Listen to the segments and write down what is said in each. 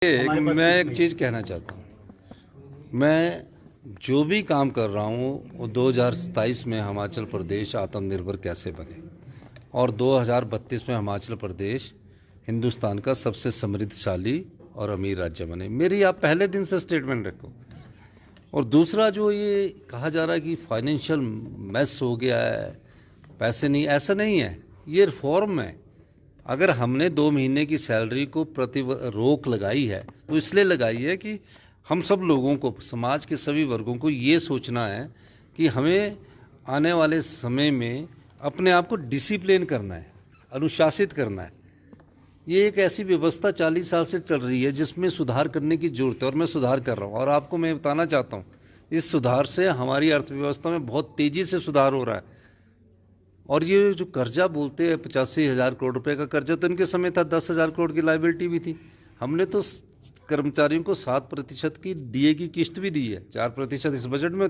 मैं एक चीज़ कहना चाहता हूँ। मैं जो भी काम कर रहा हूँ वो 2027 में हिमाचल प्रदेश आत्मनिर्भर कैसे बने और 2032 में हिमाचल प्रदेश हिंदुस्तान का सबसे समृद्धशाली और अमीर राज्य बने। मेरी आप पहले दिन से स्टेटमेंट रखो। और दूसरा जो ये कहा जा रहा है कि फाइनेंशियल मैस हो गया है, पैसे नहीं, ऐसा नहीं है। ये रिफॉर्म है। अगर हमने 2 महीने की सैलरी को रोक लगाई है तो इसलिए लगाई है कि हम सब लोगों को, समाज के सभी वर्गों को ये सोचना है कि हमें आने वाले समय में अपने आप को डिसिप्लिन करना है, अनुशासित करना है। ये एक ऐसी व्यवस्था 40 साल से चल रही है जिसमें सुधार करने की जरूरत है और मैं सुधार कर रहा हूँ। और आपको मैं बताना चाहता हूँ, इस सुधार से हमारी अर्थव्यवस्था में बहुत तेज़ी से सुधार हो रहा है। और ये जो कर्जा बोलते हैं 85,000 करोड़ रुपए का कर्जा, तो इनके समय था 10,000 करोड़ की लायबिलिटी भी थी। हमने तो कर्मचारियों को 7% की डीए की किस्त भी दी है, 4% इस बजट में,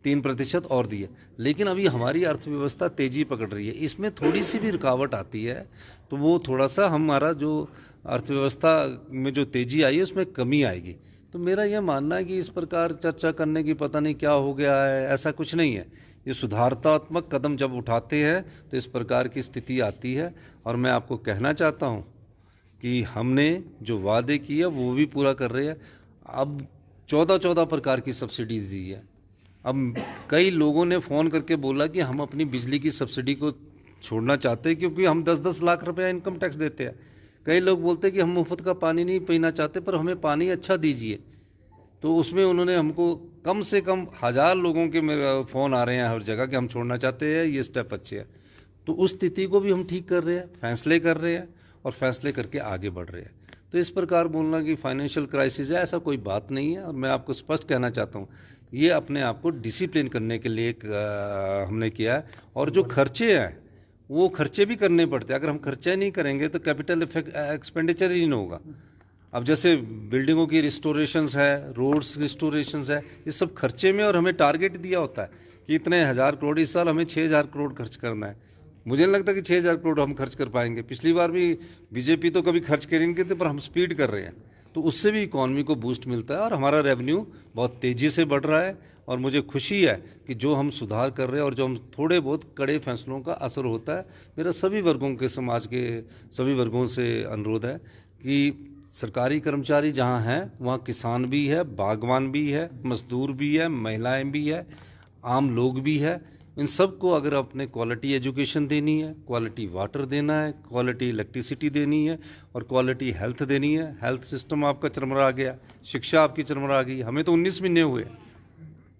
3% और दी है। लेकिन अभी हमारी अर्थव्यवस्था तेज़ी पकड़ रही है, इसमें थोड़ी सी भी रुकावट आती है तो वो थोड़ा सा हमारा जो अर्थव्यवस्था में जो तेज़ी आई है उसमें कमी आएगी। तो मेरा यह मानना है कि इस प्रकार चर्चा करने की पता नहीं क्या हो गया है, ऐसा कुछ नहीं है। ये सुधारात्मक कदम जब उठाते हैं तो इस प्रकार की स्थिति आती है। और मैं आपको कहना चाहता हूँ कि हमने जो वादे किए वो भी पूरा कर रहे हैं। अब 14 प्रकार की सब्सिडी दी है। अब कई लोगों ने फ़ोन करके बोला कि हम अपनी बिजली की सब्सिडी को छोड़ना चाहते हैं क्योंकि हम 10-10 लाख रुपया इनकम टैक्स देते हैं। कई लोग बोलते हैं कि हम मुफ्त का पानी नहीं पीना चाहते, पर हमें पानी अच्छा दीजिए। तो उसमें उन्होंने हमको कम से कम 1000 लोगों के मेरे फ़ोन आ रहे हैं हर जगह कि हम छोड़ना चाहते हैं, ये स्टेप अच्छे हैं। तो उस स्थिति को भी हम ठीक कर रहे हैं, फैसले कर रहे हैं और फैसले करके आगे बढ़ रहे हैं। तो इस प्रकार बोलना कि फाइनेंशियल क्राइसिस है, ऐसा कोई बात नहीं है। और मैं आपको स्पष्ट कहना चाहता हूँ, ये अपने आप को डिसिप्लिन करने के लिए हमने किया है। और जो खर्चे हैं वो खर्चे भी करने पड़ते हैं। अगर हम खर्चा नहीं करेंगे तो कैपिटल एक्सपेंडिचर ही नहीं होगा। अब जैसे बिल्डिंगों की रिस्टोरेशंस है, रोड्स रिस्टोरेशंस है, ये सब खर्चे में, और हमें टारगेट दिया होता है कि इतने 1000 करोड़, इस साल हमें 6000 करोड़ खर्च करना है। मुझे नहीं लगता कि 6000 करोड़ हम खर्च कर पाएंगे। पिछली बार भी बीजेपी तो कभी खर्च कर नहीं करते, पर हम स्पीड कर रहे हैं, तो उससे भी इकॉनमी को बूस्ट मिलता है और हमारा रेवेन्यू बहुत तेज़ी से बढ़ रहा है। और मुझे खुशी है कि जो हम सुधार कर रहे हैं और जो हम थोड़े बहुत कड़े फैसलों का असर होता है। मेरा सभी वर्गों के, समाज के सभी वर्गों से अनुरोध है कि सरकारी कर्मचारी जहाँ हैं वहाँ किसान भी है, बागवान भी है, मजदूर भी है, महिलाएं भी है, आम लोग भी है। इन सब को अगर अपने क्वालिटी एजुकेशन देनी है, क्वालिटी वाटर देना है, क्वालिटी इलेक्ट्रिसिटी देनी है और क्वालिटी हेल्थ देनी है। हेल्थ सिस्टम आपका चरमरा गया, शिक्षा आपकी चरमरा गई। हमें तो 19 महीने हुए।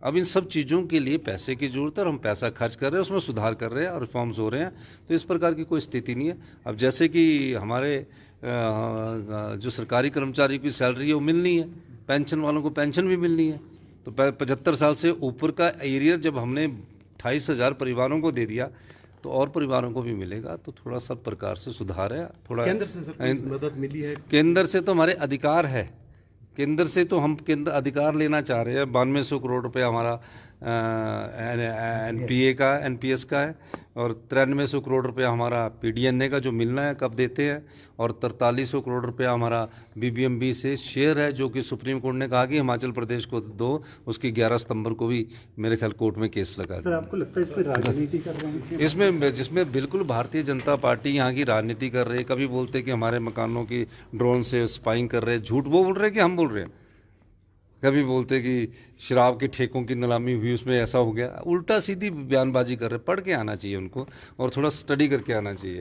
अब इन सब चीज़ों के लिए पैसे की ज़रूरत है और हम पैसा खर्च कर रहे हैं, उसमें सुधार कर रहे हैं और रिफॉर्म्स हो रहे हैं। तो इस प्रकार की कोई स्थिति नहीं है। अब जैसे कि हमारे जो सरकारी कर्मचारी की सैलरी है वो मिलनी है, पेंशन वालों को पेंशन भी मिलनी है। तो 75 साल से ऊपर का एरियर जब हमने 28,000 परिवारों को दे दिया तो और परिवारों को भी मिलेगा। तो थोड़ा सा प्रकार से सुधार है। थोड़ा केंद्र से सर मदद मिली है? केंद्र से तो हमारे अधिकार है। केंद्र से तो हम केंद्र अधिकार लेना चाह रहे हैं। 9200 करोड़ रुपया हमारा एनपीए का, एनपीएस का है और 9300 करोड़ रुपया हमारा पीडीएनए का जो मिलना है, कब देते हैं। और 4300 करोड़ रुपया हमारा बीबीएमबी से शेयर है, जो कि सुप्रीम कोर्ट ने कहा कि हिमाचल प्रदेश को दो। उसकी 11 सितंबर को भी मेरे ख्याल कोर्ट में केस लगा। सर, आपको लगता है इसमें राजनीति कर रहे हैं? इसमें, जिसमें बिल्कुल भारतीय जनता पार्टी यहाँ की राजनीति कर रही है। कभी बोलते हैं कि हमारे मकानों की ड्रोन से स्पाइंग कर रहे हैं, झूठ वो बोल रहे हैं कि हम बोल रहे हैं। कभी बोलते कि शराब के ठेकों की नीलामी हुई, उसमें ऐसा हो गया। उल्टा सीधी बयानबाजी कर रहे हैं। पढ़ के आना चाहिए उनको और थोड़ा स्टडी करके आना चाहिए।